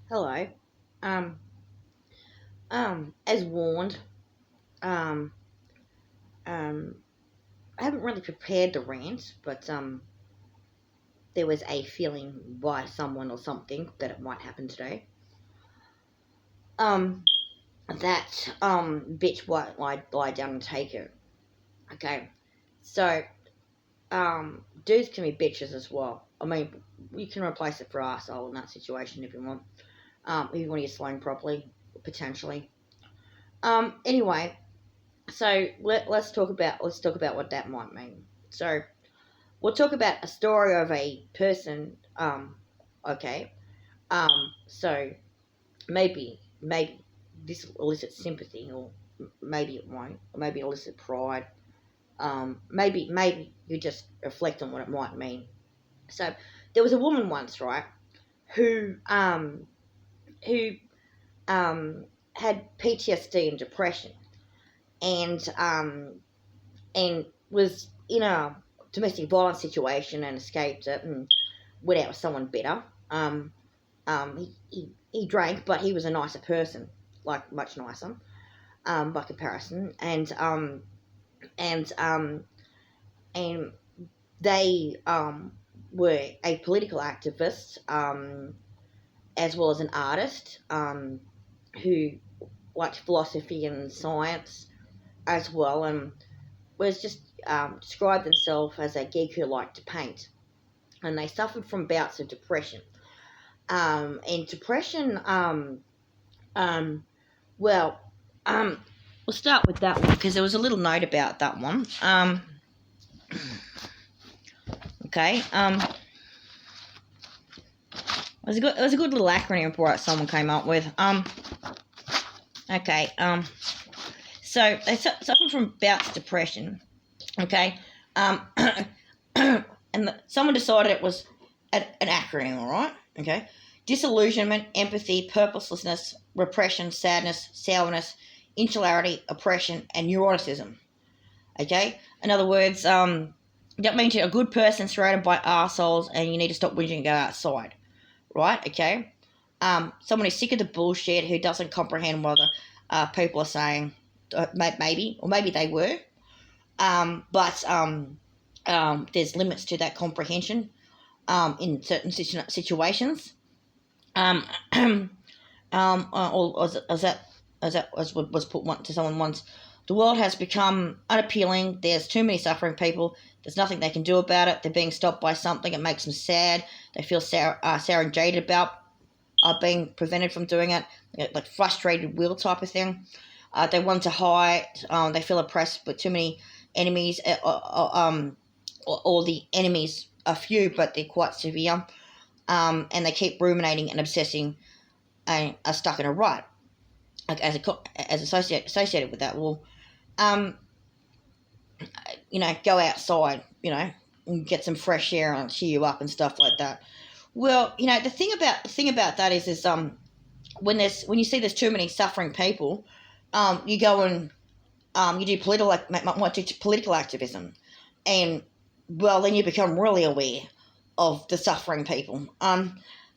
Hello. Um, as warned, um, um, I haven't really prepared the rant, but there was a feeling by someone or something that it might happen today. Um, that bitch won't lie down and take it. Okay, so dudes can be bitches as well. I mean, you can replace it for arsehole in that situation if you want. If you want to use slang properly, potentially. Anyway, so let's talk about what that might mean. So we'll talk about a story of a person. Okay. So maybe this will elicit sympathy, or maybe it won't, or maybe elicit pride. Maybe you just reflect on what it might mean. So there was a woman once, right, who who had PTSD and depression, and was in a domestic violence situation and escaped it and went out with someone better. He drank, but he was a nicer person, like much nicer, by comparison. And they were a political activist, as well as an artist, who liked philosophy and science as well, and was just described themselves as a geek who liked to paint. And they suffered from bouts of depression. And depression, um, well, um, we'll start with that one because there was a little note about that one. Okay. It was a good little acronym for what someone came up with. Okay. So they suffer from bouts of depression. Okay. And someone decided it was an acronym. All right. Okay. Disillusionment, empathy, purposelessness, repression, sadness, sourness, insularity, oppression, and neuroticism. Okay. In other words, that means you're a good person surrounded by arseholes, and you need to stop whinging and go outside. Right? Okay. Someone who's sick of the bullshit, who doesn't comprehend what the people are saying. Maybe they were. But there's limits to that comprehension in certain situations. Or as was put to someone once, the world has become unappealing. There's too many suffering people. There's nothing they can do about it. They're being stopped by something. It makes them sad. They feel sour and jaded about being prevented from doing it, like frustrated will type of thing. They want to hide. They feel oppressed, but too many enemies. Or the enemies are few, but they're quite severe. And they keep ruminating and obsessing, and are stuck in a rut. Like as associated with that, well, um, go outside, and get some fresh air and cheer you up and stuff like that. Well, the thing about that is when you see there's too many suffering people, you go and you do might do political activism, and well, then you become really aware of the suffering people.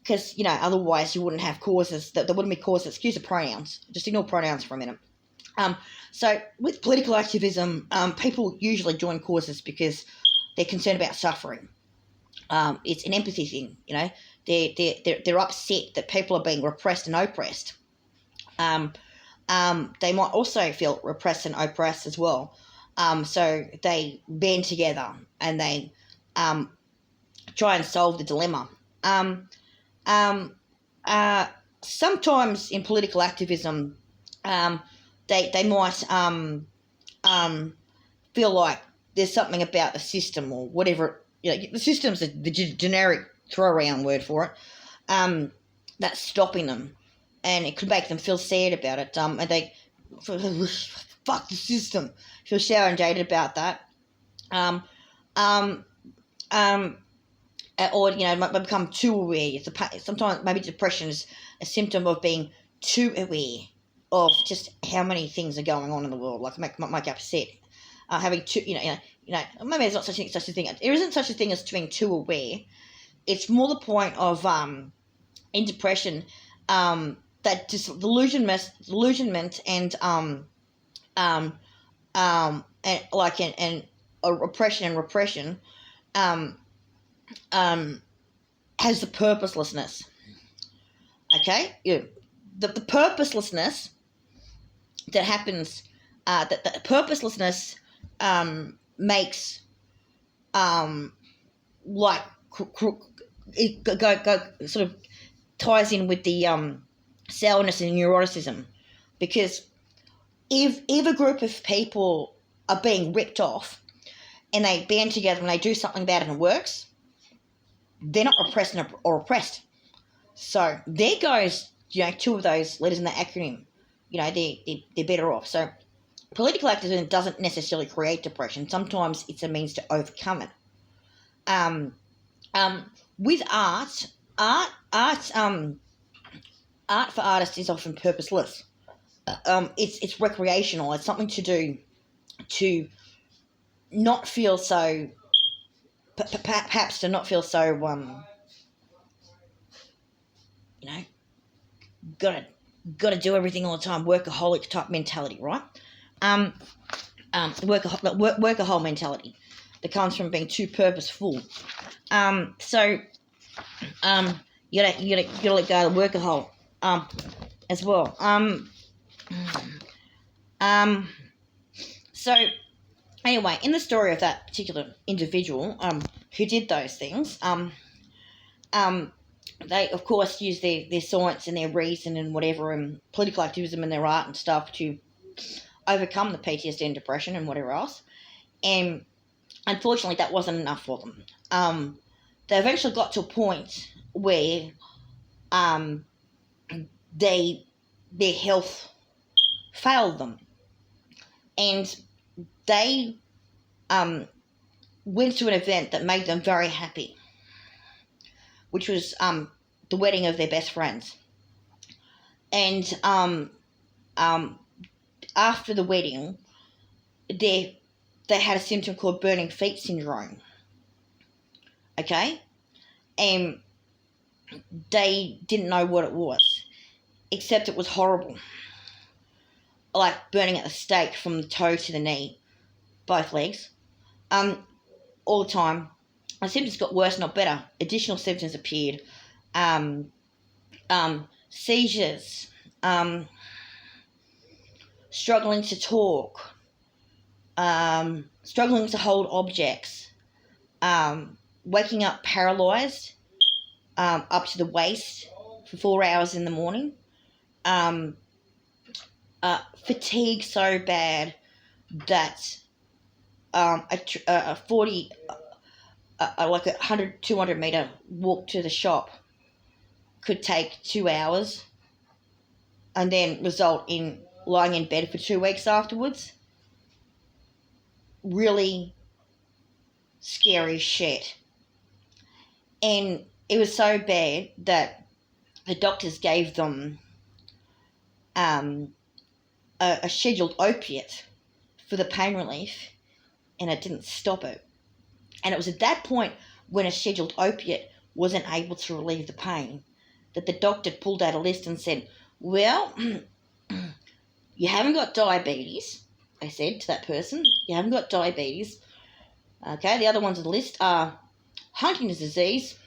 Because otherwise you wouldn't have causes. There wouldn't be causes. Excuse the pronouns. Just ignore pronouns for a minute. So with political activism, people usually join causes because they're concerned about suffering. It's an empathy thing. They're upset that people are being repressed and oppressed. They might also feel repressed and oppressed as well. So they band together and they try and solve the dilemma. Um, Sometimes in political activism, they might feel like there's something about the system or whatever. The system's the generic throw around word for it. That's stopping them, and it could make them feel sad about it. And they fuck the system, feel sour and jaded about that. Um, um, um, or might become too aware. Sometimes maybe depression is a symptom of being too aware of just how many things are going on in the world. Like make upset. Having too, maybe there's not such a thing. There isn't such a thing as being too aware. It's more the point of in depression. that disillusionment and like and oppression and repression um, um, has the purposelessness. Okay, yeah. The purposelessness that happens, that purposelessness makes like it go sort of ties in with the sourness and neuroticism, because if a group of people are being ripped off and they band together and they do something bad and it works, they're not repressed or oppressed. So there goes, two of those letters in the acronym. They're better off. So political activism doesn't necessarily create depression. Sometimes it's a means to overcome it. With art for artists is often purposeless. It's recreational. It's something to do to not feel so, perhaps to not feel so, gotta do everything all the time, workaholic type mentality, right? Workaholic mentality that comes from being too purposeful. So you gotta let go of the workaholic as well. So anyway, in the story of that particular individual who did those things, they of course use their science and their reason and whatever and political activism and their art and stuff to overcome the PTSD and depression and whatever else. And unfortunately, that wasn't enough for them. They eventually got to a point where their health failed them, and they went to an event that made them very happy, which was the wedding of their best friends. And after the wedding, they had a symptom called burning feet syndrome. Okay? And they didn't know what it was, except it was horrible. Like burning at the stake from the toe to the knee, both legs, all the time. The symptoms got worse, not better. Additional symptoms appeared. Seizures, struggling to talk, struggling to hold objects, waking up paralysed, up to the waist for 4 hours in the morning, fatigue so bad that a 40, like a 100, 200 metre walk to the shop could take 2 hours and then result in lying in bed for 2 weeks afterwards. Really scary shit. And it was so bad that the doctors gave them a scheduled opiate for the pain relief, and it didn't stop it. And it was at that point, when a scheduled opiate wasn't able to relieve the pain, that the doctor pulled out a list and said, well, you haven't got diabetes, they said to that person. You haven't got diabetes. Okay, the other ones on the list are Huntington's disease,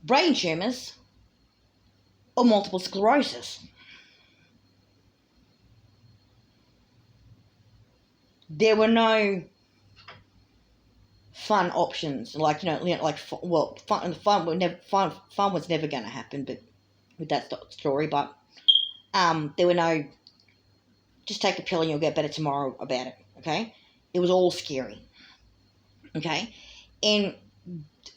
brain tumours, or multiple sclerosis. There were no fun options, fun was never going to happen, but with that story. But there were no, just take a pill and you'll get better tomorrow about it. Okay, it was all scary. Okay, and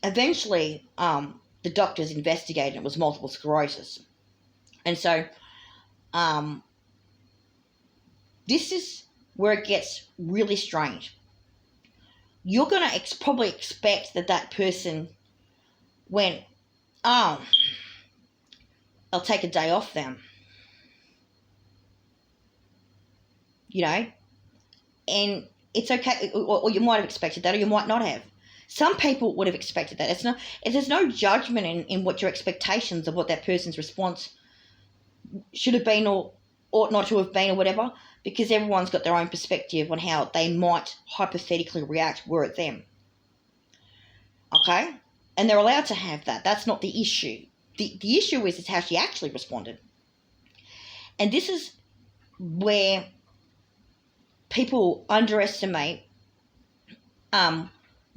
eventually, the doctors investigated. It was multiple sclerosis, and so, this is where it gets really strange. You're going to probably expect that person went, oh, I'll take a day off then. And it's okay, or you might have expected that, or you might not have. Some people would have expected that. There's no judgment in what your expectations of what that person's response should have been or ought not to have been or whatever, because everyone's got their own perspective on how they might hypothetically react were it them. Okay? And they're allowed to have that. That's not the issue. The issue is how she actually responded. And this is where people underestimate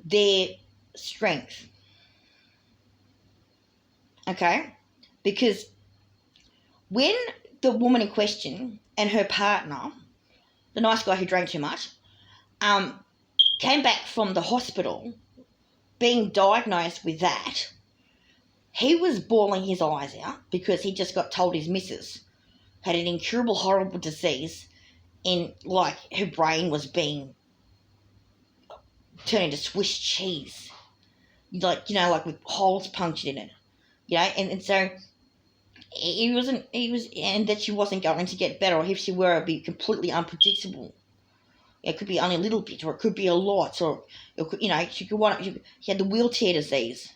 their strength. Okay? Because when the woman in question and her partner, the nice guy who drank too much, came back from the hospital being diagnosed with that, he was bawling his eyes out because he just got told his missus had an incurable, horrible disease in, like, her brain was being turned into Swiss cheese. Like, like with holes punctured in it. And so and that she wasn't going to get better, or if she were, it'd be completely unpredictable. It could be only a little bit, or it could be a lot, or it could, she had the wheelchair disease.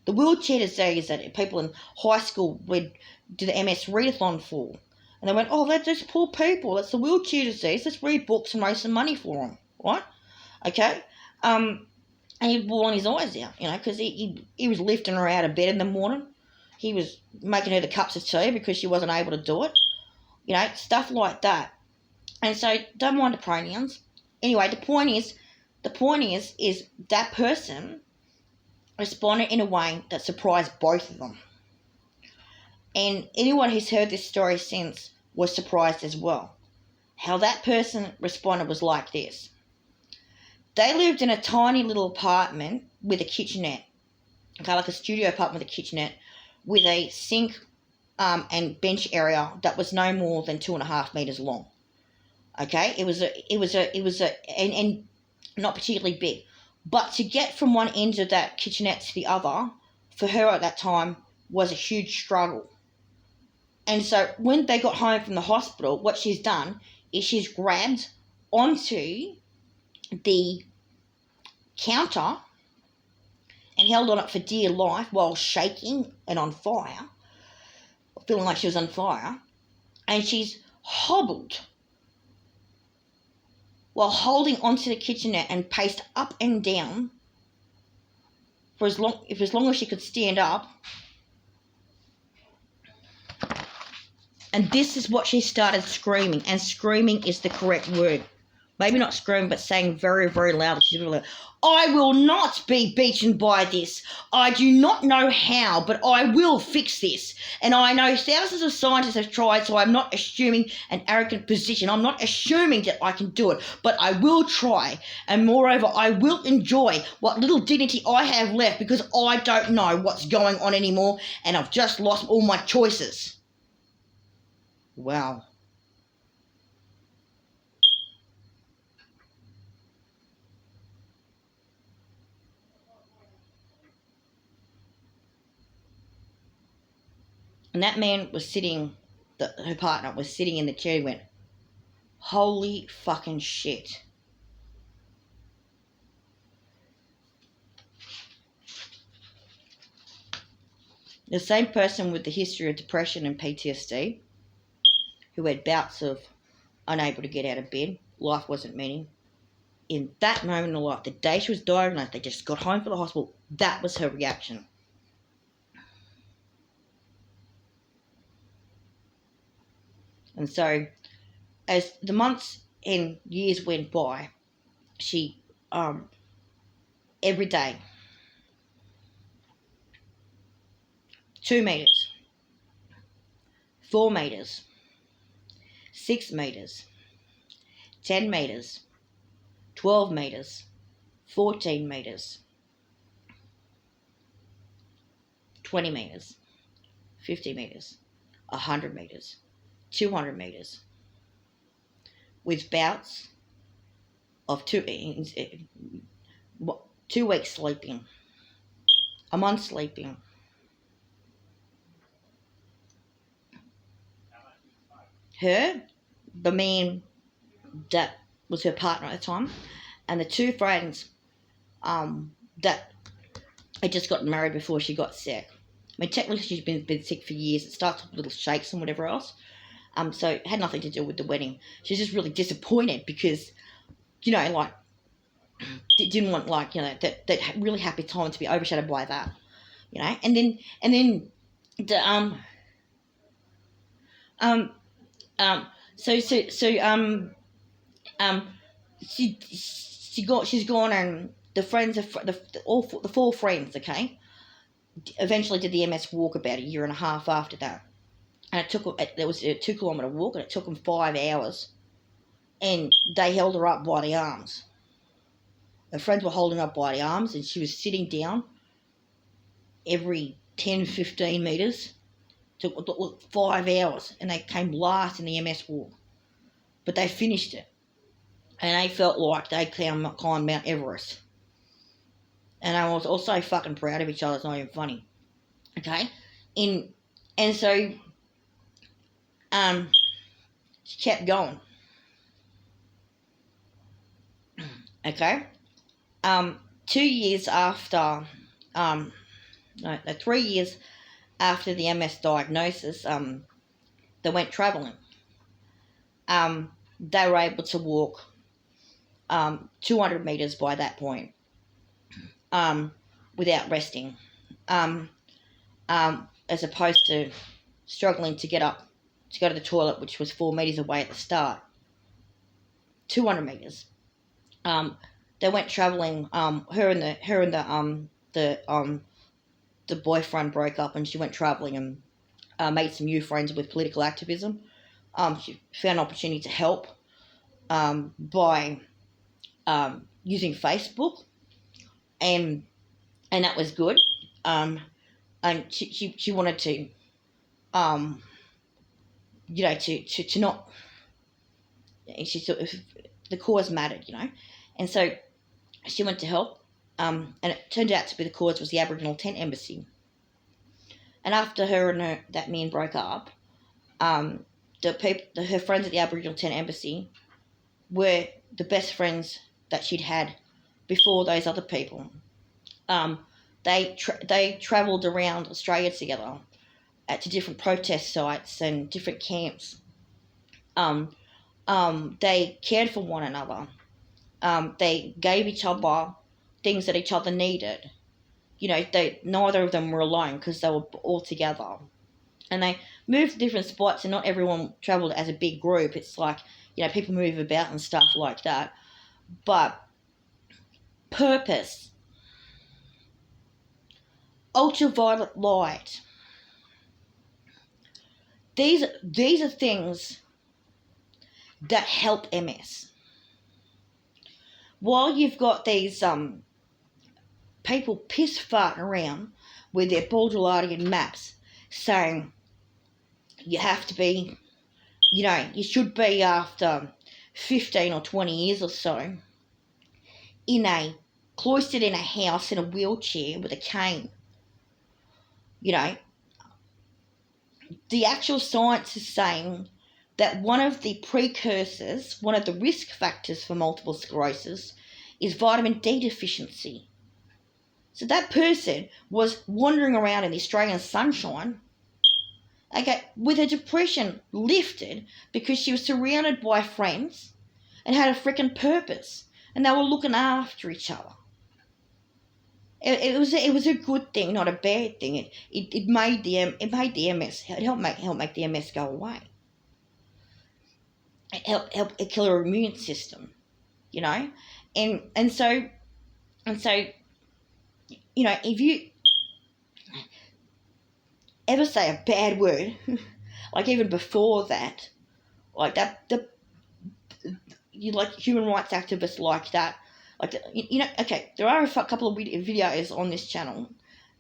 The wheelchair disease that people in high school would do the MS readathon for. And they went, oh, that's just poor people. That's the wheelchair disease. Let's read books and raise some money for them, right? Okay? And he'd bawl his eyes out, because he was lifting her out of bed in the morning. He was making her the cups of tea because she wasn't able to do it. Stuff like that. And so don't mind the pronouns. Anyway, the point is that person responded in a way that surprised both of them. And anyone who's heard this story since was surprised as well. How that person responded was like this. They lived in a tiny little apartment with a kitchenette. Okay, like a studio apartment with a kitchenette, with a sink and bench area that was no more than 2.5 meters long. Okay, it was and not particularly big, but to get from one end of that kitchenette to the other, for her at that time, was a huge struggle. And so when they got home from the hospital, what she's done is she's grabbed onto the counter and held on it for dear life while shaking and on fire, feeling like she was on fire, and she's hobbled while holding onto the kitchenette and paced up and down for as long as she could stand up. And this is what she started screaming, and screaming is the correct word. Maybe not screaming, but saying very, very loud. She's really loud. I will not be beaten by this. I do not know how, but I will fix this. And I know thousands of scientists have tried, so I'm not assuming an arrogant position. I'm not assuming that I can do it, but I will try. And moreover, I will enjoy what little dignity I have left, because I don't know what's going on anymore, and I've just lost all my choices. Wow. And that man was sitting, her partner was sitting in the chair and went, holy fucking shit. The same person with the history of depression and PTSD, who had bouts of unable to get out of bed, life wasn't meaning. In that moment of life, the day she was diagnosed, they just got home from the hospital, that was her reaction. And so, as the months and years went by, she, every day, 2 meters, 4 meters, 6 meters, 10 meters, 12 meters, 14 meters, 20 meters, 50 meters, 100 meters, 200 meters, with bouts of 2 weeks sleeping, a month sleeping. Her, the man that was her partner at the time, and the 2 friends that had just gotten married before she got sick. I mean, technically she's been sick for years. It starts with little shakes and whatever else. So it had nothing to do with the wedding. She's just really disappointed because, like, didn't want, like, that really happy time to be overshadowed by that, and then the she's gone, and the friends of the four friends, okay, eventually did the MS walk about a year and a half after that, and there was a 2-kilometre walk, and it took them 5 hours, and they held her up by the arms. Her friends were holding her up by the arms, and she was sitting down every 10-15 metres. Took 5 hours, and they came last in the MS walk, but they finished it, and they felt like they climbed Mount Everest, and I was also fucking proud of each other. It's not even funny, okay? And so, she kept going, okay? 2 years after, 3 years after the MS diagnosis, they went travelling. They were able to walk 200 metres by that point, without resting, as opposed to struggling to get up to go to the toilet, which was 4 metres away at the start. 200 metres. They went travelling. Her and the boyfriend broke up, and she went travelling and made some new friends with political activism. She found an opportunity to help by using Facebook, and that was good. And she wanted to, to not. She sort of, the cause mattered, and so she went to help. And it turned out to be the cause was the Aboriginal Tent Embassy. And after her and that man broke up, her friends at the Aboriginal Tent Embassy were the best friends that she'd had before those other people. They travelled around Australia together to different protest sites and different camps. They cared for one another. They gave each other things that each other needed. Neither of them were alone because they were all together. And they moved to different spots, and not everyone travelled as a big group. It's like, people move about and stuff like that. But purpose, ultraviolet light, these are things that help MS. While you've got these people piss farting around with their Baudrillardian maps saying you have to be, you should be after 15 or 20 years or so cloistered in a house in a wheelchair with a cane. The actual science is saying that one of the precursors, one of the risk factors for multiple sclerosis is vitamin D deficiency. So that person was wandering around in the Australian sunshine, okay, with her depression lifted because she was surrounded by friends and had a freaking purpose, and they were looking after each other. It was a good thing, not a bad thing. It made the MS. It helped make the MS go away. It helped kill her immune system, and so. If you ever say a bad word, like even before that, like that, you like human rights activists like that, okay, there are a couple of videos on this channel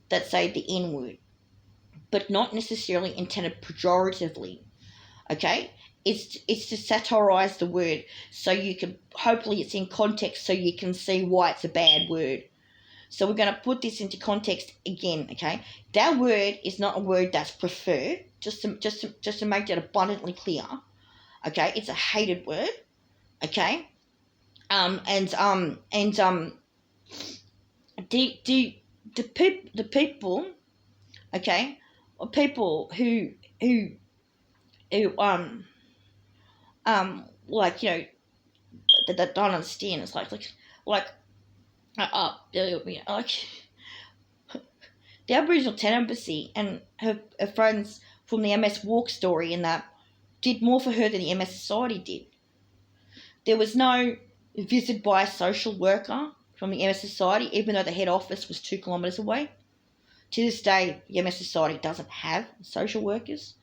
that say the N word, but not necessarily intended pejoratively, okay? It's to satirize the word, so you can, hopefully it's in context so you can see why it's a bad word. So we're going to put this into context again, okay? That word is not a word that's preferred, just to make that abundantly clear, okay? It's a hated word, okay? the people, okay, or people who like, you know, that don't understand. It's like like the Aboriginal Tent Embassy and her friends from the MS Walk story, and that did more for her than the MS Society did. There was no visit by a social worker from the MS Society, even though the head office was 2 kilometres away. To this day, the MS Society doesn't have social workers.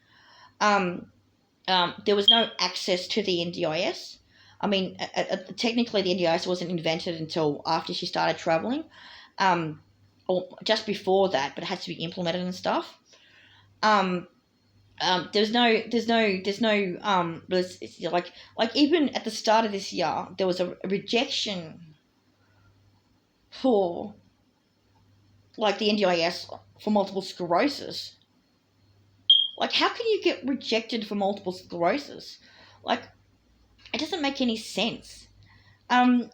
There was no access to the NDIS. I mean, technically the NDIS wasn't invented until after she started travelling, or just before that, but it had to be implemented and stuff. There's no like even at the start of this year, there was a rejection for like the NDIS for multiple sclerosis. Like, how can you get rejected for multiple sclerosis? Like, it doesn't make any sense. Anyway,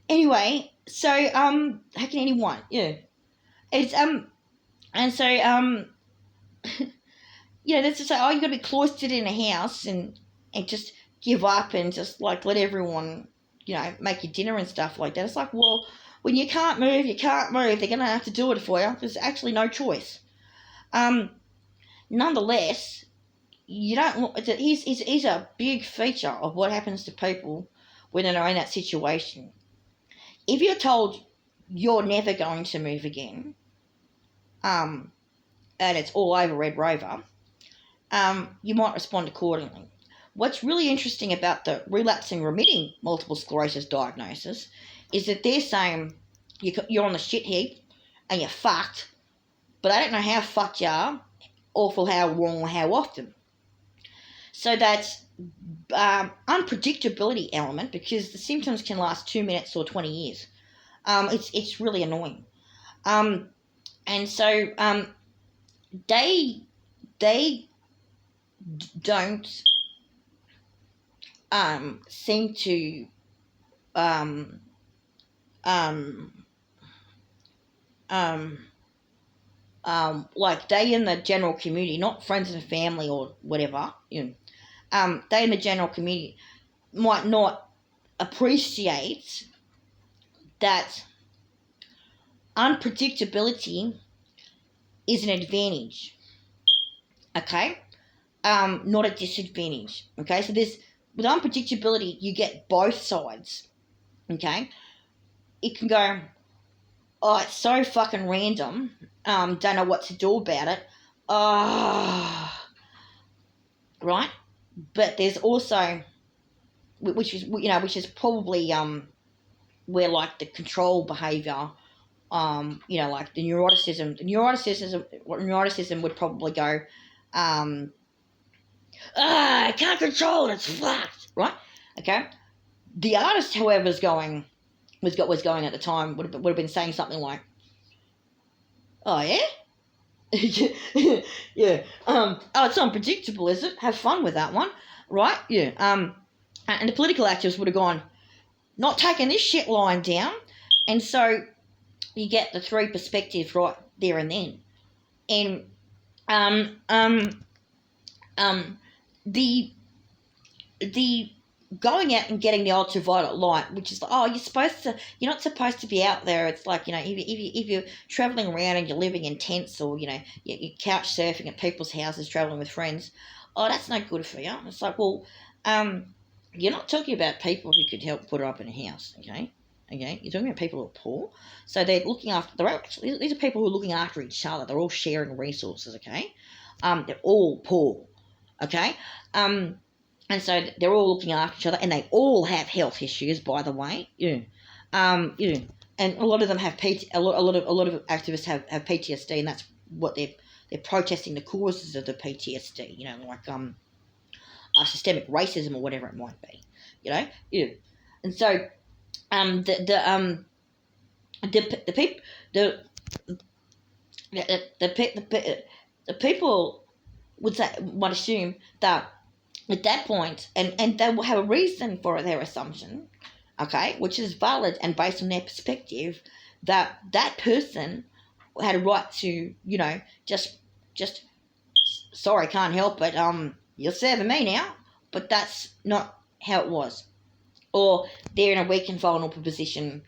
anyway, so how can anyone? Yeah, it's and so you know, that's just like, oh, you got to be cloistered in a house and just give up and just like let everyone, you know, make your dinner and stuff like that. It's like, well, when you can't move, you can't move. They're gonna have to do it for you. There's actually no choice. Nonetheless, you don't. Here's a big feature of what happens to people when they're in that situation. If you're told you're never going to move again, and it's all over Red Rover, you might respond accordingly. What's really interesting about the relapsing remitting multiple sclerosis diagnosis is that they're saying you're on the shit heap and you're fucked, but I don't know how fucked you are, awful, how wrong, or how often. So that's unpredictability element, because the symptoms can last 2 minutes or 20 years. It's really annoying. And so they don't seem to like they in the general community, not friends and family or whatever, you know, they in the general community might not appreciate that unpredictability is an advantage, okay? Not a disadvantage, okay? So with unpredictability, you get both sides, okay? It can go, oh, it's so fucking random, don't know what to do about it, right? But there's also, which is probably where like the control behaviour, you know, like the neuroticism would probably go, I can't control it, it's fucked, right? Okay. The artist, however, was going at the time would have been saying something like, oh yeah. Yeah. Oh, it's unpredictable, is it? Have fun with that one, right? Yeah. And the political activists would have gone, not taking this shit line down, and so you get the three perspectives right there and then, and the going out and getting the ultraviolet light, which is like, oh, you're not supposed to be out there. It's like, you know, if you're traveling around and you're living in tents, or, you know, you're couch surfing at people's houses, traveling with friends, oh, that's no good for you. It's like, well, you're not talking about people who could help put her up in a house, okay? Okay, you're talking about people who are poor, so they're looking after. These are people who are looking after each other. They're all sharing resources, okay? They're all poor, okay? And so they're all looking after each other, and they all have health issues, by the way. Yeah, yeah, and a lot of them have a lot of activists have PTSD, and that's what they're protesting, the causes of the PTSD. You know, like systemic racism or whatever it might be. You know, yeah, and so the people might assume that at that point, and they will have a reason for their assumption, okay, which is valid and based on their perspective, that person had a right to, just sorry, can't help it. You're serving me now, but that's not how it was. Or they're in a weak and vulnerable position,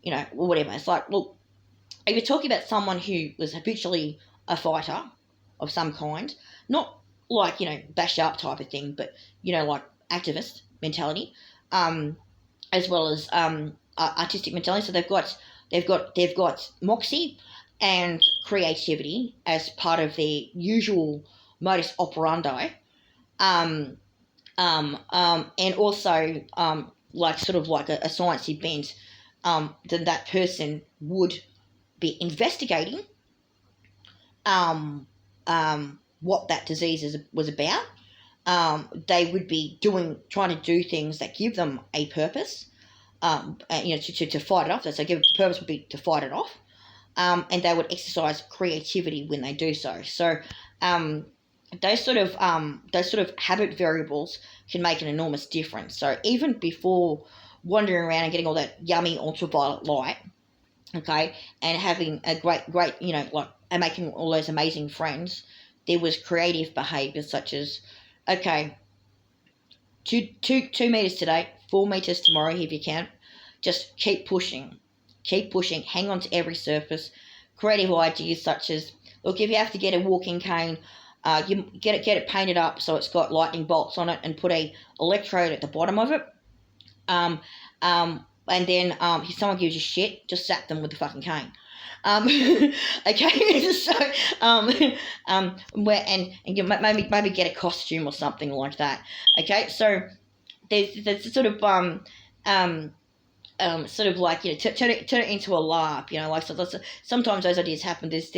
or whatever. It's like, look, if you're talking about someone who was habitually a fighter of some kind, not like, bash up type of thing, but, like activist mentality, as well as artistic mentality. So they've got moxie and creativity as part of their usual modus operandi, and also like sort of like a sciencey bent, then that person would be investigating what that disease was about. They would be trying to do things that give them a purpose, to fight it off. So the purpose would be to fight it off, and they would exercise creativity when they do so. So those sort of habit variables can make an enormous difference. So even before wandering around and getting all that yummy ultraviolet light, okay, and having a great, and making all those amazing friends, there was creative behaviour such as, okay, 2 meters today, 4 meters tomorrow if you can. Just keep pushing, hang on to every surface. Creative ideas such as, look, if you have to get a walking cane, you get it painted up so it's got lightning bolts on it, and put a electrode at the bottom of it. And then if someone gives you shit, just zap them with the fucking cane. Okay, so maybe get a costume or something like that. Okay, so there's sort of sort of like, turn it into a LARP. Like, so sometimes those ideas happen. There's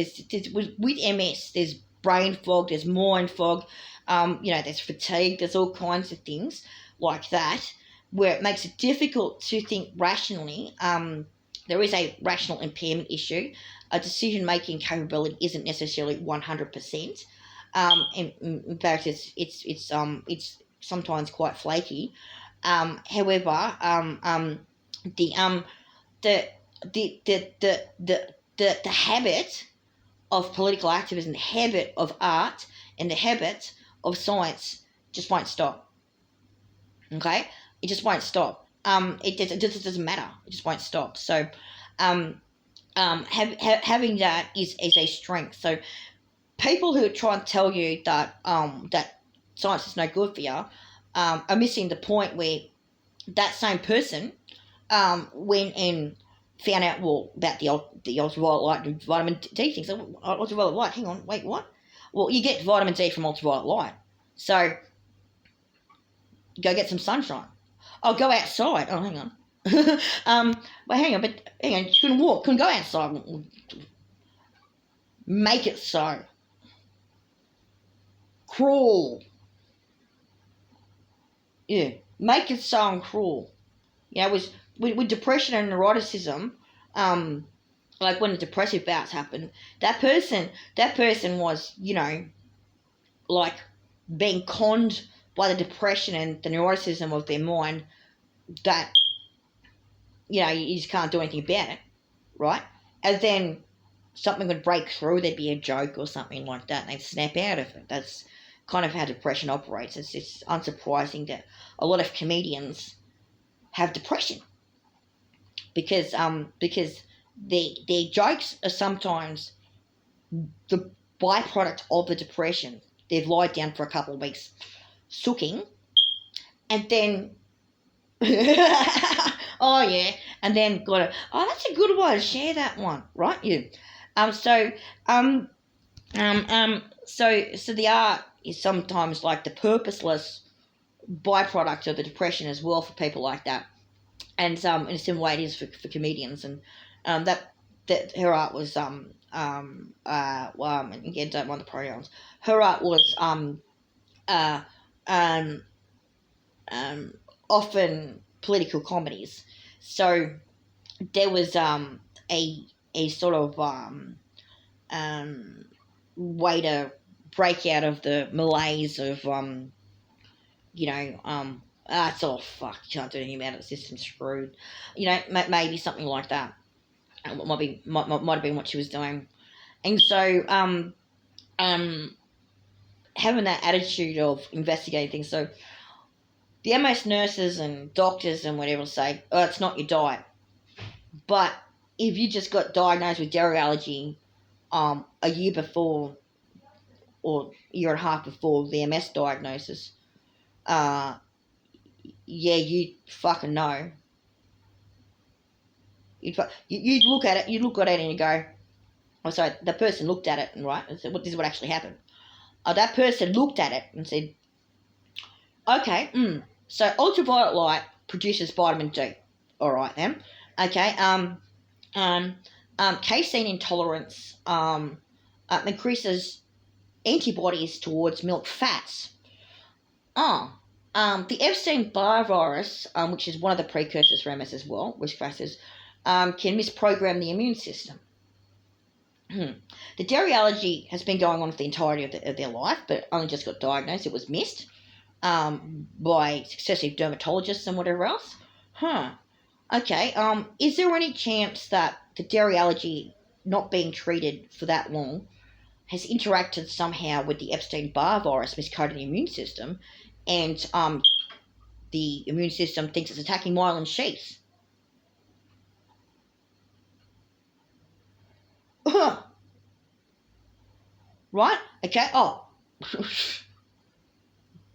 with MS, there's brain fog, there's mind fog, there's fatigue, there's all kinds of things like that, where it makes it difficult to think rationally. There is a rational impairment issue. A decision-making capability isn't necessarily 100%. In fact, it's sometimes quite flaky. However, the habit of political activism, the habit of art, and the habit of science just won't stop. Okay, it just won't stop. It just doesn't matter. It just won't stop. So, having that is a strength. So, people who try and tell you that that science is no good for you are missing the point where that same person went and found out about the ultraviolet light and vitamin D things. So, ultraviolet light. Hang on, wait, what? Well, you get vitamin D from ultraviolet light. So, go get some sunshine. Oh, go outside. Oh, hang on. But hang on. You couldn't walk. Couldn't go outside. Make it so. Crawl. Yeah. Make it so and crawl. With depression and neuroticism, like when the depressive bouts happen, that person was, like being conned by the depression and the neuroticism of their mind, that, you just can't do anything about it, right? And then something would break through, there'd be a joke or something like that, and they'd snap out of it. That's kind of how depression operates. It's unsurprising that a lot of comedians have depression, because their jokes are sometimes the byproduct of the depression. They've lied down for a couple of weeks sooking, and then oh yeah, and then that's a good one, share that one, right? You so the art is sometimes like the purposeless byproduct of the depression as well for people like that, and in a similar way it is for comedians. And that her art was again, don't mind the pronouns. Her art was often political comedies. So there was a sort of way to break out of the malaise of It's all fucked. You can't do anything about it. The system's screwed. Maybe something like that. Might have been what she was doing. And so, having that attitude of investigating things. So, the MS nurses and doctors and whatever say, oh, it's not your diet. But if you just got diagnosed with dairy allergy a year before or year and a half before the MS diagnosis, yeah, you fucking know. You'd look at it and you go, oh, sorry, the person looked at it, and right, and said, this is what actually happened. That person looked at it and said, okay, so ultraviolet light produces vitamin D. All right then. Okay. Casein intolerance increases antibodies towards milk fats. The Epstein-Barr virus, which is one of the precursors for MS as well, risk factors, can misprogram the immune system. The dairy allergy has been going on for the entirety of their life, but only just got diagnosed. It was missed by successive dermatologists and whatever else. Okay. Is there any chance that the dairy allergy not being treated for that long has interacted somehow with the Epstein-Barr virus miscoding the immune system, and the immune system thinks it's attacking myelin sheaths? Right? Okay. Oh.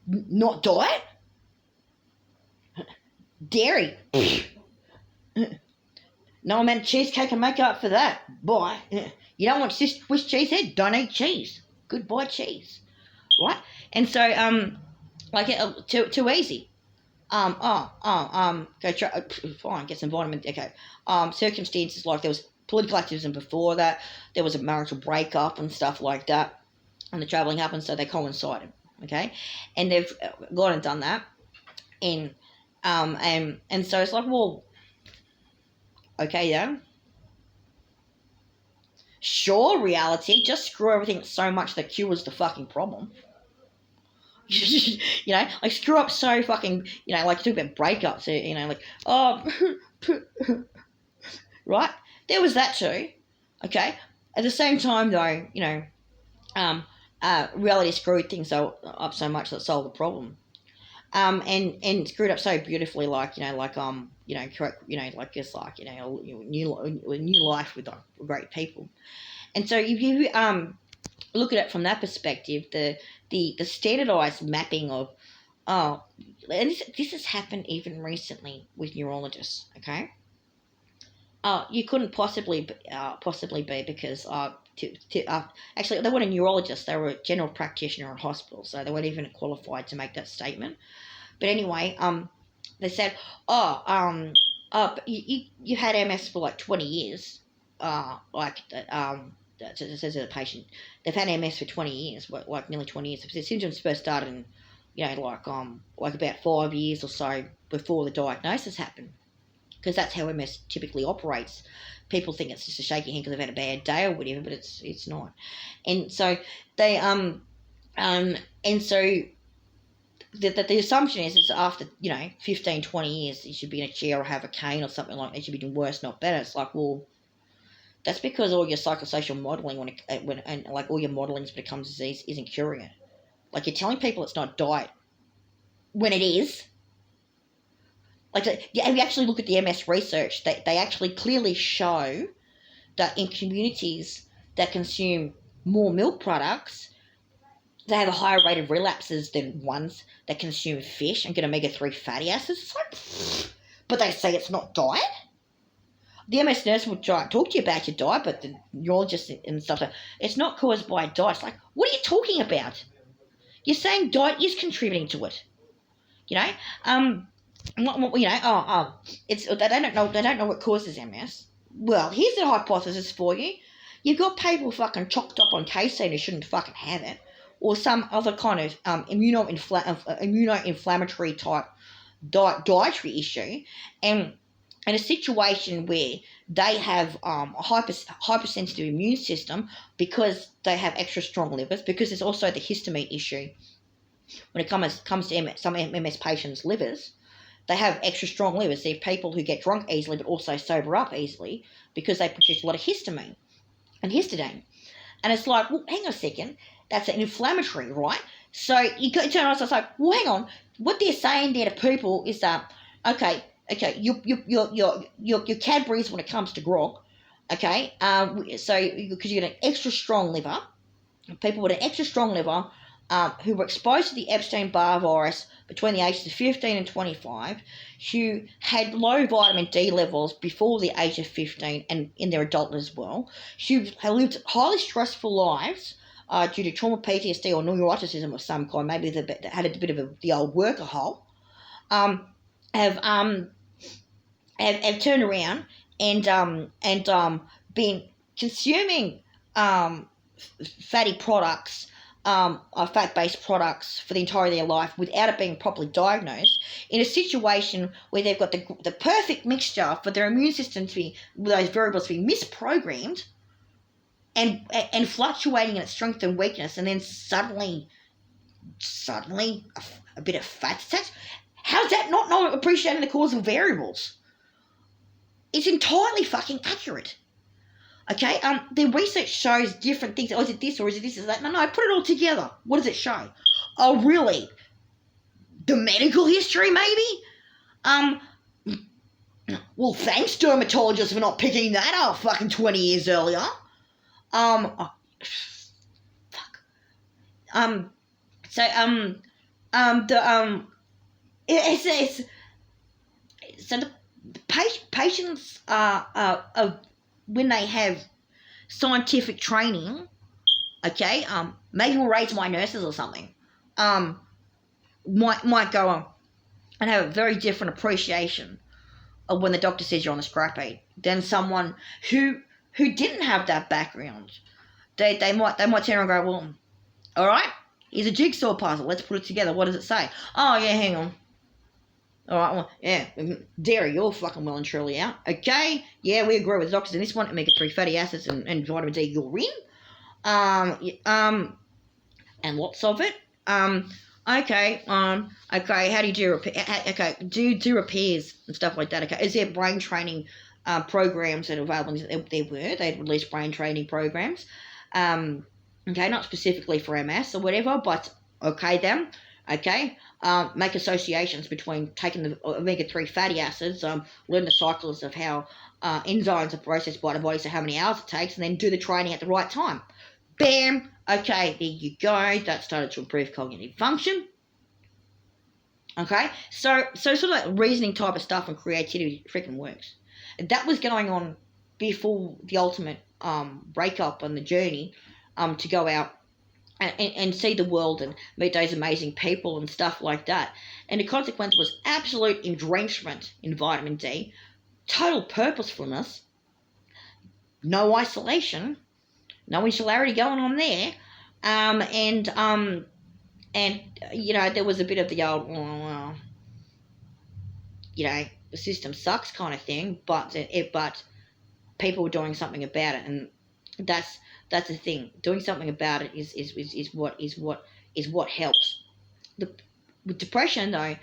Not diet? Dairy. No amount of cheesecake can make up for that. Boy. You don't want Swiss cheese head? Don't eat cheese. Goodbye cheese. Right? And so, too easy. Go try, fine, get some vitamin. Okay. Circumstances like there was political activism before that. There was a marital breakup and stuff like that. And the travelling happened, so they coincided. Okay. And they've gone and done that. And so it's like, well, okay, yeah. Sure, reality, just screw everything so much that cures the fucking problem. Like screw up so fucking, like talk about breakups, like, oh, right? There was that too, okay? At the same time, though, reality screwed things up so much that it solved the problem. And screwed up so beautifully, like correct, new life with great people. And so if you look at it from that perspective, the standardized mapping of and this has happened even recently with neurologists. Okay, you couldn't possibly be because actually they weren't a neurologist; they were a general practitioner in hospital, so they weren't even qualified to make that statement. But anyway, they said, you had MS for like 20 years, it says to the patient, they've had MS for 20 years, like nearly 20 years. The symptoms first started in, like about 5 years or so before the diagnosis happened, because that's how MS typically operates. People think it's just a shaky hand because they've had a bad day or whatever, but it's not. And so they and so the assumption is after 15, 20 years you should be in a chair or have a cane or something like that. You should be doing worse, not better. It's like, well, that's because all your psychosocial modelling when all your modelling when it comes to disease isn't curing it. Like, you're telling people it's not diet when it is. Like, if you actually look at the MS research, they actually clearly show that in communities that consume more milk products, they have a higher rate of relapses than ones that consume fish and get omega-3 fatty acids. It's like, but they say it's not diet. The MS nurse will try and talk to you about your diet, but the neurologist and stuff, it's not caused by diet. It's like, what are you talking about? You're saying diet is contributing to it. It's they don't know what causes MS. Well, here's a hypothesis for you. You've got people fucking chocked up on casein who shouldn't fucking have it, or some other kind of immuno-inflammatory type dietary issue, and in a situation where they have a hypersensitive immune system because they have extra strong livers, because there's also the histamine issue when it comes to some MS patients' livers, they have extra strong livers. They're people who get drunk easily but also sober up easily because they produce a lot of histamine and histidine. And it's like, well, hang on a second, that's an inflammatory, right? So you turn around and it's like, well, hang on, what they're saying there to people is that, okay, your Cadbury's when it comes to grog, okay, so because you get an extra strong liver, people with an extra strong liver who were exposed to the Epstein-Barr virus between the ages of 15 and 25, who had low vitamin D levels before the age of 15 and in their adulthood as well, who had lived highly stressful lives due to trauma, PTSD, or neuroticism of some kind, maybe they had a bit of the old workahol, have turned around and been consuming fatty products, fat-based products for the entirety of their life without it being properly diagnosed, in a situation where they've got the perfect mixture for their immune system to be, those variables to be misprogrammed and fluctuating in its strength and weakness, and then suddenly a bit of fat attached. How's that not appreciating the causal variables? It's entirely fucking accurate. Okay, the research shows different things. Oh, is it this or is it this? Is that? No, put it all together. What does it show? Oh, really? The medical history, maybe? Well, thanks, dermatologists, for not picking that up fucking 20 years earlier. Fuck. So the patients when they have scientific training, okay, maybe we'll raise my nurses or something, might go on and have a very different appreciation of when the doctor says you're on a scrap heap than someone who didn't have that background. They might turn around and go, well, all right, here's a jigsaw puzzle. Let's put it together. What does it say? Oh, yeah, hang on. All right, well, yeah, dairy, you're fucking well and truly out. Okay, yeah, we agree with the doctors in this one. Omega-3 fatty acids and vitamin D, you're in. And lots of it. Okay, how do you do repair? Okay, do repairs and stuff like that. Okay, is there brain training programs that are available? They'd released brain training programs. Okay, not specifically for MS or whatever, but okay then. Okay, make associations between taking the omega-3 fatty acids, learn the cycles of how enzymes are processed by the body, so how many hours it takes, and then do the training at the right time. Bam! Okay, there you go. That started to improve cognitive function. Okay, so sort of like reasoning type of stuff and creativity freaking works. That was going on before the ultimate breakup and the journey to go out and see the world and meet those amazing people and stuff like that. And the consequence was absolute entrenchment in vitamin D, total purposefulness, no isolation, no insularity going on there, and you know, there was a bit of the old, you know, the system sucks kind of thing, but people were doing something about it, and that's the thing. Doing something about it is what helps. With depression though,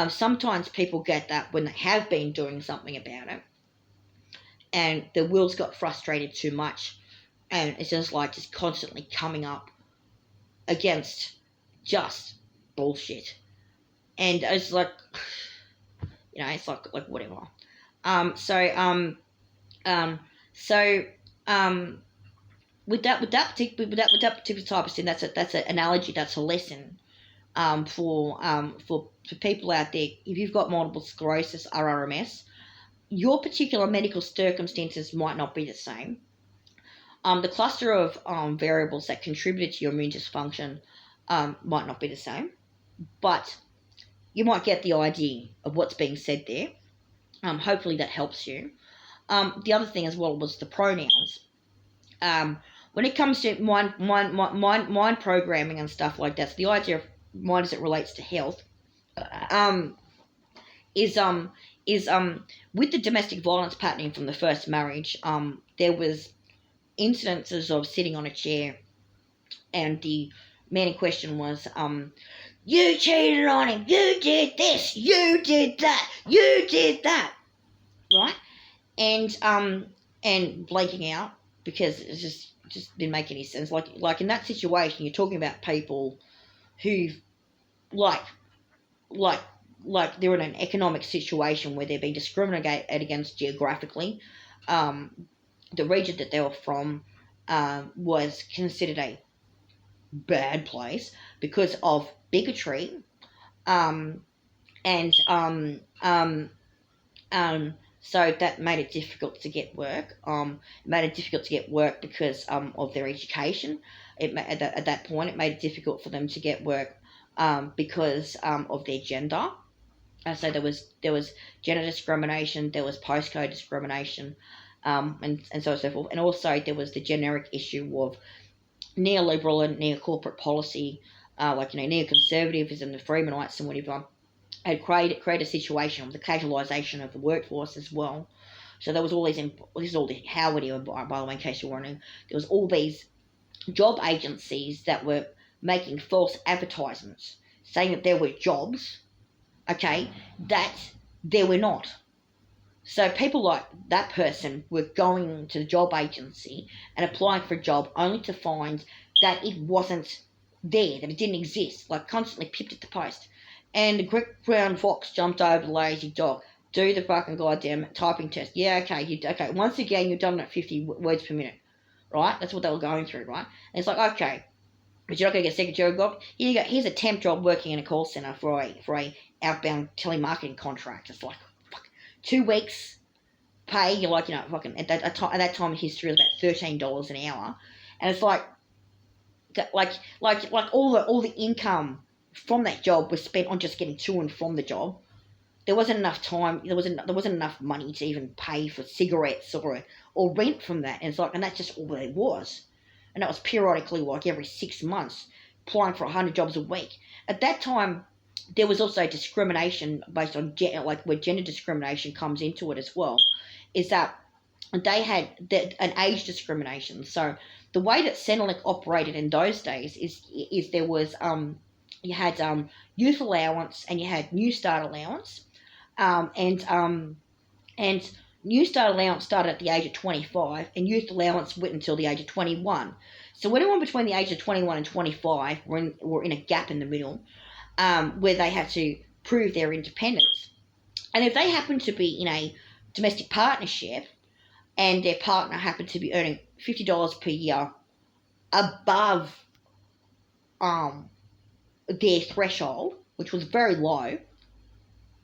sometimes people get that when they have been doing something about it, and the will's got frustrated too much, and it's just constantly coming up against just bullshit, and it's like, you know, it's like whatever. With that particular type of thing, that's an analogy, that's a lesson for people out there. If you've got multiple sclerosis or RMS, your particular medical circumstances might not be the same. The cluster of variables that contributed to your immune dysfunction might not be the same, but you might get the idea of what's being said there. Hopefully that helps you. The other thing as well was the pronouns. When it comes to mind programming and stuff like that, so the idea of mind as it relates to health, is with the domestic violence patterning from the first marriage, there was incidences of sitting on a chair, and the man in question was You cheated on him. You did this. You did that. You did that. Right? And blanking out because it just didn't make any sense. Like in that situation, you're talking about people who like like they're in an economic situation where they're being discriminated against geographically. The region that they were from was considered a bad place because of bigotry, um, and so that made it difficult to get work. It made it difficult to get work because of their education. At that point, it made it difficult for them to get work because of their gender. So there was gender discrimination, there was postcode discrimination, and so on and so forth. And also there was the generic issue of neoliberal and neo-corporate policy, neoconservatism, the Freemanites and whatever, had created a situation of the casualisation of the workforce as well. So there was all these, this is all the Howard era, by the way, in case you're wondering, there was all these job agencies that were making false advertisements, saying that there were jobs, okay, that there were not. So people like that person were going to the job agency and applying for a job only to find that it wasn't there, that it didn't exist, like constantly pipped at the post. And the quick brown fox jumped over the lazy dog. Do the fucking goddamn typing test. Yeah, okay, okay. Once again, you've done it at 50 words per minute, right? That's what they were going through, right? And it's like, okay, but you're not going to get a secretary job. Here you go. Here's a temp job working in a call center for a outbound telemarketing contract. It's like, fuck, 2 weeks pay. You're like, fucking at that time in history it was about $13 an hour, and it's like all the income from that job was spent on just getting to and from the job. There wasn't enough time. There wasn't enough money to even pay for cigarettes or rent from that. And it's like, and that's just all there was. And that was periodically, like every 6 months, applying for 100 jobs a week. At that time, there was also discrimination based on like where gender discrimination comes into it as well. Is that they had an age discrimination. So the way that Centrelink operated in those days is there was you had youth allowance and you had New Start allowance, and New Start allowance started at the age of 25, and youth allowance went until the age of 21. So anyone between the age of 21 and 25 were in a gap in the middle, where they had to prove their independence. And if they happened to be in a domestic partnership, and their partner happened to be earning $50 per year above their threshold, which was very low,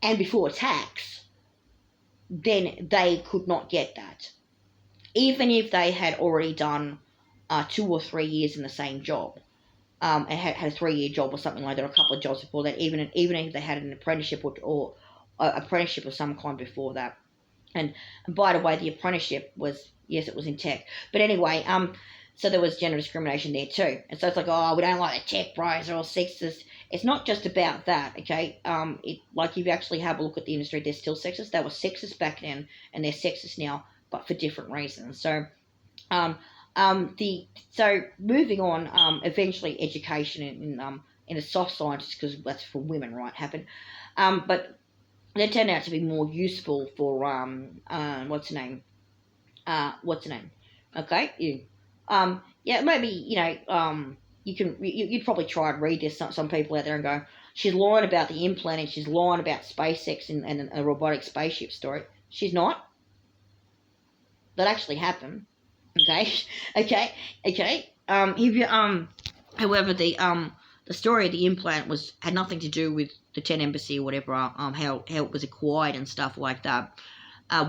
and before tax, then they could not get that, even if they had already done 2 or 3 years in the same job, and had a 3-year job or something like that, or a couple of jobs before that, even if they had an apprenticeship or apprenticeship of some kind before that. And by the way, the apprenticeship was, yes, it was in tech. But anyway, so there was gender discrimination there too. And so it's like, oh, we don't like the tech bros, they're all sexist. It's not just about that, okay? Like if you actually have a look at the industry, they're still sexist. They were sexist back then, and they're sexist now, but for different reasons. So, so moving on, eventually education in the soft sciences, because that's for women, right? Happened, but they turned out to be more useful for what's the name? Okay, yeah, maybe you'd probably try and read this. Some people out there and go, she's lying about the implant and she's lying about SpaceX and a robotic spaceship story. She's not. That actually happened. Okay, okay. If you however, the story of the implant had nothing to do with the 10 embassy or whatever, how it was acquired and stuff like that,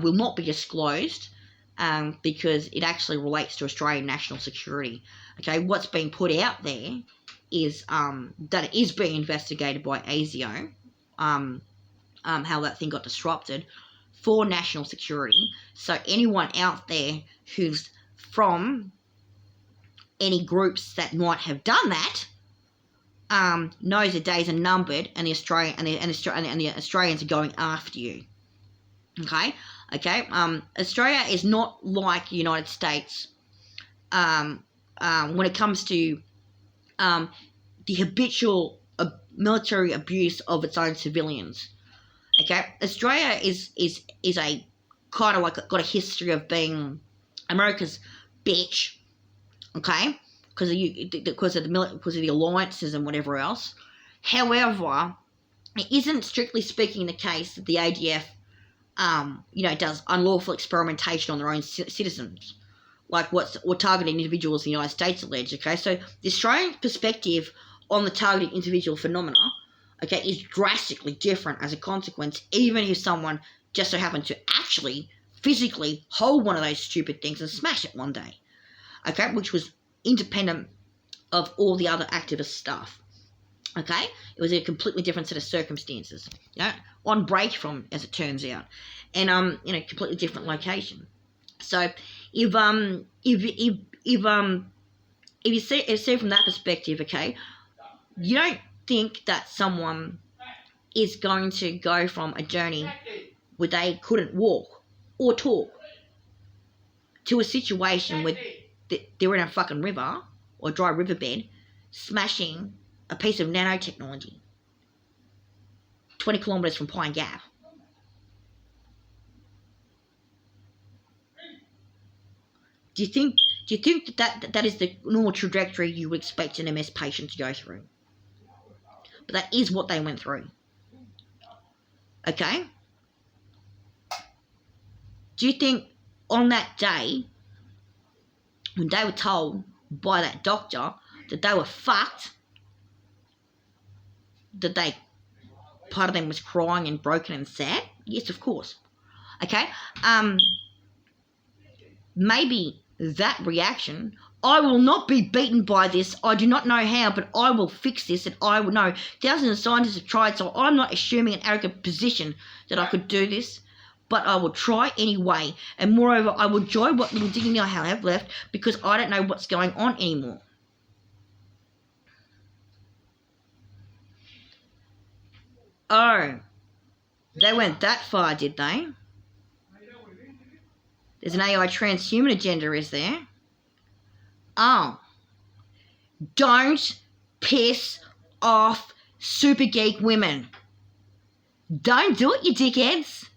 will not be disclosed, because it actually relates to Australian national security. Okay, what's being put out there is that it is being investigated by ASIO, how that thing got disrupted for national security. So anyone out there who's from any groups that might have done that, knows the days are numbered, and the Australians are going after you. Okay. Australia is not like the United States when it comes to the habitual military abuse of its own civilians. Okay, Australia is a kind of like got a history of being America's bitch. Okay, because of the alliances and whatever else. However, it isn't strictly speaking the case that the ADF, does unlawful experimentation on their own citizens, like what targeted individuals in the United States allege. Okay, so the Australian perspective on the targeted individual phenomena, okay, is drastically different as a consequence, even if someone just so happened to actually physically hold one of those stupid things and smash it one day, okay, which was independent of all the other activist stuff. Okay, it was a completely different set of circumstances, on break from, as it turns out, and in a completely different location. So if you see from that perspective, okay, you don't think that someone is going to go from a journey where they couldn't walk or talk to a situation where they're in a fucking river or dry riverbed smashing a piece of nanotechnology 20 kilometres from Pine Gap. Do you think that is the normal trajectory you would expect an MS patient to go through? But that is what they went through. Okay? Do you think on that day, when they were told by that doctor that they were fucked, that part of them was crying and broken and sad? Yes, of course. Okay? Maybe that reaction, I will not be beaten by this, I do not know how, but I will fix this, and I will know. Thousands of scientists have tried, so I'm not assuming an arrogant position that I could do this, but I will try anyway, and moreover, I will enjoy what little dignity I have left, because I don't know what's going on anymore. Oh, they went that far, did they? There's an AI transhuman agenda, is there? Oh. Don't piss off super geek women. Don't do it, you dickheads.